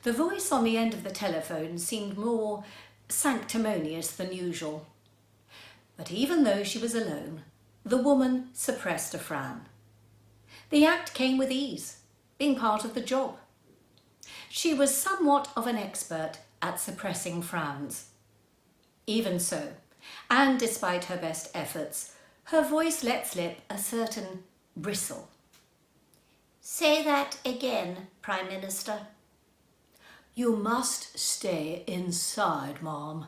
The voice on the end of the telephone seemed more sanctimonious than usual. But even though she was alone, the woman suppressed a frown. The act came with ease, being part of the job. She was somewhat of an expert at suppressing frowns. Even so, and despite her best efforts, her voice let slip a certain bristle. Say that again, Prime Minister. You must stay inside, Ma'am.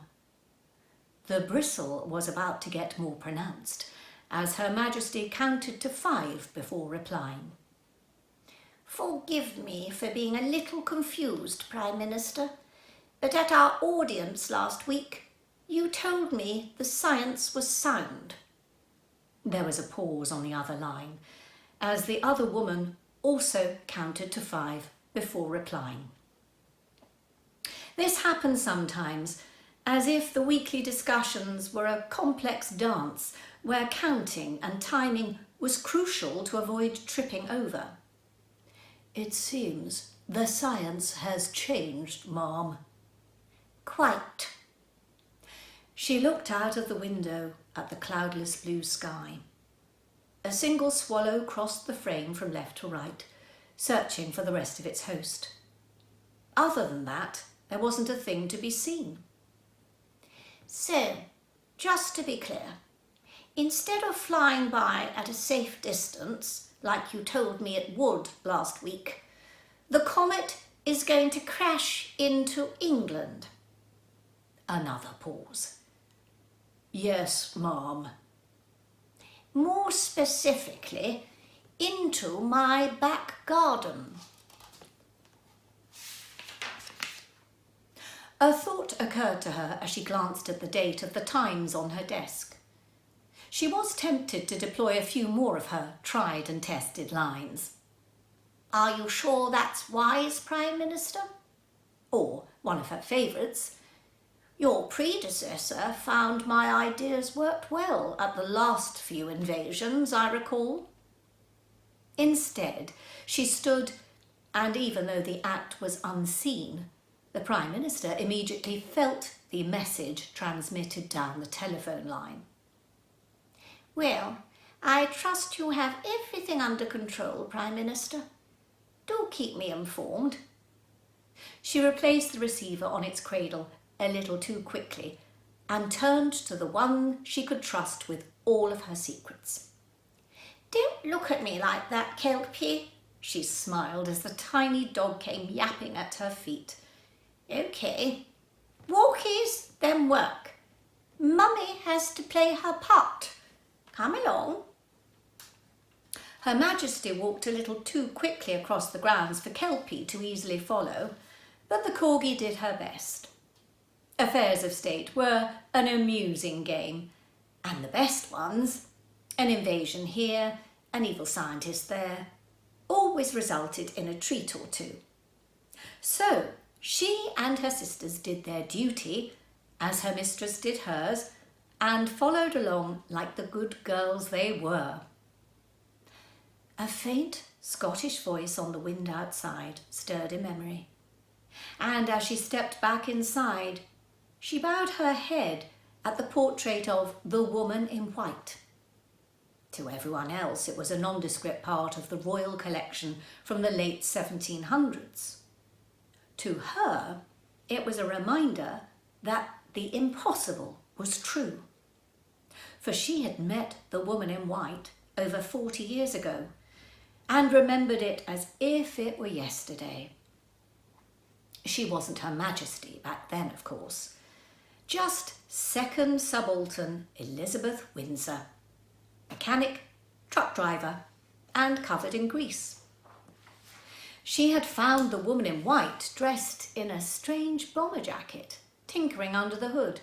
The bristle was about to get more pronounced, as Her Majesty counted to 5 before replying. Forgive me for being a little confused, Prime Minister, but at our audience last week, you told me the science was sound. There was a pause on the other line, as the other woman also counted to 5 before replying. This happened sometimes, as if the weekly discussions were a complex dance where counting and timing was crucial to avoid tripping over. It seems the science has changed, Ma'am. Quite. She looked out of the window at the cloudless blue sky. A single swallow crossed the frame from left to right, searching for the rest of its host. Other than that, there wasn't a thing to be seen. So, just to be clear, instead of flying by at a safe distance, like you told me it would last week, the comet is going to crash into England. Another pause. Yes, Ma'am. More specifically, into my back garden. A thought occurred to her as she glanced at the date of the Times on her desk. She was tempted to deploy a few more of her tried and tested lines. Are you sure that's wise, Prime Minister? Or one of her favourites. Your predecessor found my ideas worked well at the last few invasions, I recall. Instead, she stood, and even though the act was unseen, the Prime Minister immediately felt the message transmitted down the telephone line. Well, I trust you have everything under control, Prime Minister. Do keep me informed. She replaced the receiver on its cradle a little too quickly and turned to the one she could trust with all of her secrets. Don't look at me like that, Kelpie, she smiled as the tiny dog came yapping at her feet. Okay, walkies, then work. Mummy has to play her part. Come along. Her Majesty walked a little too quickly across the grounds for Kelpie to easily follow, but the corgi did her best. Affairs of state were an amusing game, and the best ones, an invasion here, an evil scientist there, always resulted in a treat or two. So she and her sisters did their duty, as her mistress did hers, and followed along like the good girls they were. A faint Scottish voice on the wind outside stirred in memory, and as she stepped back inside, she bowed her head at the portrait of the woman in white. To everyone else, it was a nondescript part of the royal collection from the late 1700s. To her, it was a reminder that the impossible was true. For she had met the woman in white over 40 years ago and remembered it as if it were yesterday. She wasn't Her Majesty back then, of course. Just Second Subaltern Elizabeth Windsor, mechanic, truck driver, and covered in grease. She had found the woman in white dressed in a strange bomber jacket, tinkering under the hood.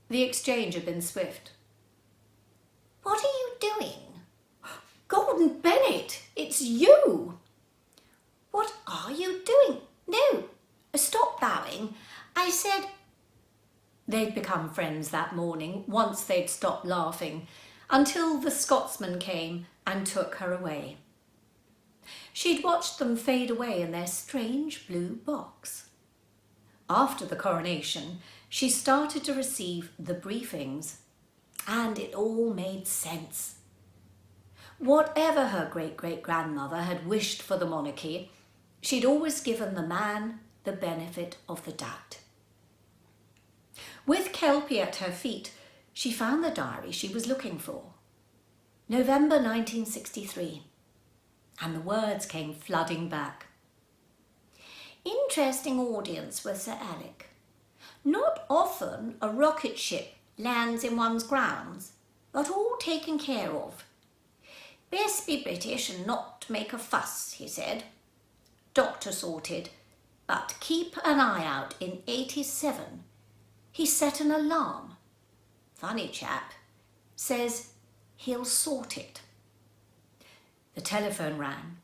The exchange had been swift. What are you doing? Gordon Bennett, it's you! What are you doing? No, stop bowing. I said... They'd become friends that morning once they'd stopped laughing, until the Scotsman came and took her away. She'd watched them fade away in their strange blue box. After the coronation, she started to receive the briefings, and it all made sense. Whatever her great-great-grandmother had wished for the monarchy, she'd always given the man the benefit of the doubt. With Kelpie at her feet, she found the diary she was looking for. November 1963. And the words came flooding back. Interesting audience with Sir Alec. Not often a rocket ship lands in one's grounds, but all taken care of. Best be British and not make a fuss, he said. Doctor sorted, but keep an eye out in 87. He set an alarm. Funny chap. Says he'll sort it. The telephone rang,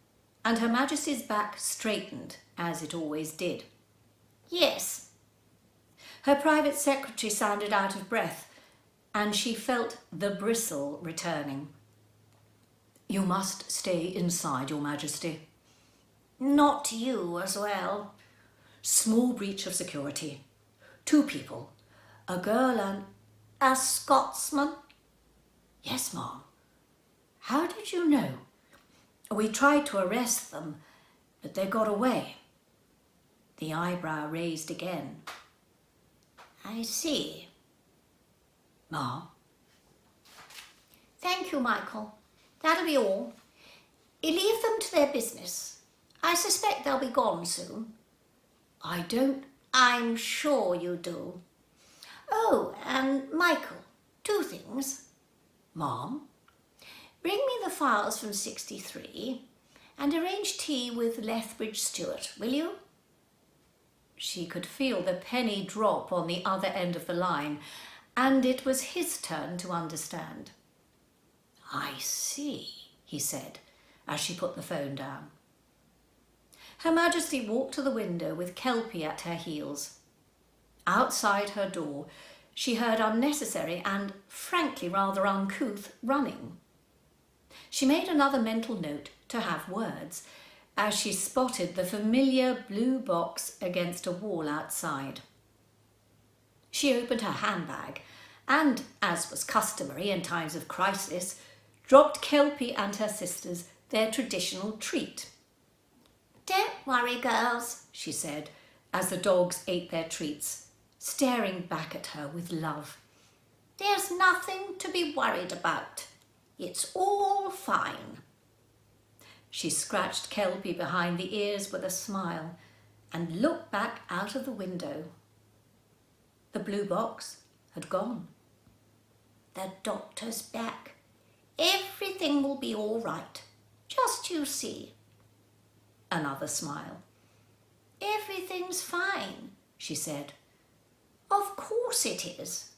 and Her Majesty's back straightened, as it always did. Yes. Her private secretary sounded out of breath, and she felt the bristle returning. You must stay inside, Your Majesty. Not you as well. Small breach of security. 2 people. A girl and... A Scotsman? Yes, ma'am. How did you know? We tried to arrest them, but they got away. The eyebrow raised again. I see. Ma'am? Thank you, Michael. That'll be all. You leave them to their business. I suspect they'll be gone soon. I don't... I'm sure you do. Oh, and Michael, 2 things. Ma'am? Bring me the files from 63 and arrange tea with Lethbridge Stewart, will you? She could feel the penny drop on the other end of the line, and it was his turn to understand. I see, he said, as she put the phone down. Her Majesty walked to the window with Kelpie at her heels. Outside her door, she heard unnecessary and, frankly, rather uncouth running. She made another mental note to have words as she spotted the familiar blue box against a wall outside. She opened her handbag and, as was customary in times of crisis, dropped Kelpie and her sisters their traditional treat. Don't worry, girls, she said, as the dogs ate their treats, staring back at her with love. There's nothing to be worried about. It's all fine. She scratched Kelpie behind the ears with a smile and looked back out of the window. The blue box had gone. The doctor's back. Everything will be all right. Just you see. Another smile. Everything's fine, she said. Of course it is.